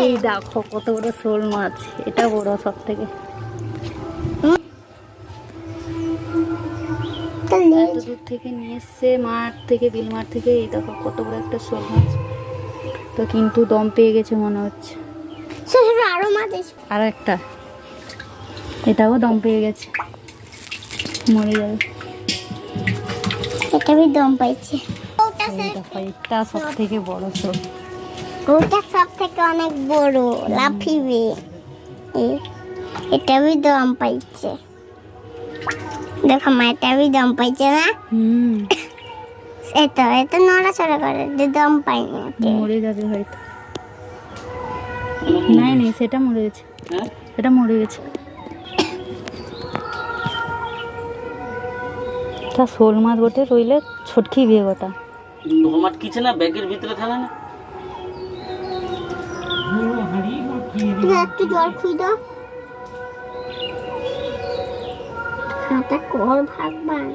এই দেখো কত বড় শোল মাছ, এটা বড় সব থেকে। এত দূর থেকে নিয়ে এসছে মাঠ থেকে, বিল মাঠ থেকে। এই দেখো কত বড় একটা শোল মাছ। তো কিন্তু দম পেয়ে গেছে মনে হচ্ছে। আরো মাছ আরো একটা, এটাও দম পেয়ে গেছে, মরে যাবে। এটা भी দম পাইছে। এটা সব থেকে বড় শোল। ওটা সব থেকে অনেক বড়, লাফিবে। এটা भी দম পাইছে। দেখো মা, এটা भी দম পাইছে না? এটা নড়াচড়া করে, দম পাইনি। মরে যাবে হয়তো। নাই নাই, সেটা মরে গেছে, এটা মরে গেছে। তা শোল মাছ গোটে রইলে ছটকি বিয়ে গোটা মাছ কিছে না ব্যাগের ভিতরে থাকে না। একটু জল খুই দাও। হাতে কর ভাগবান।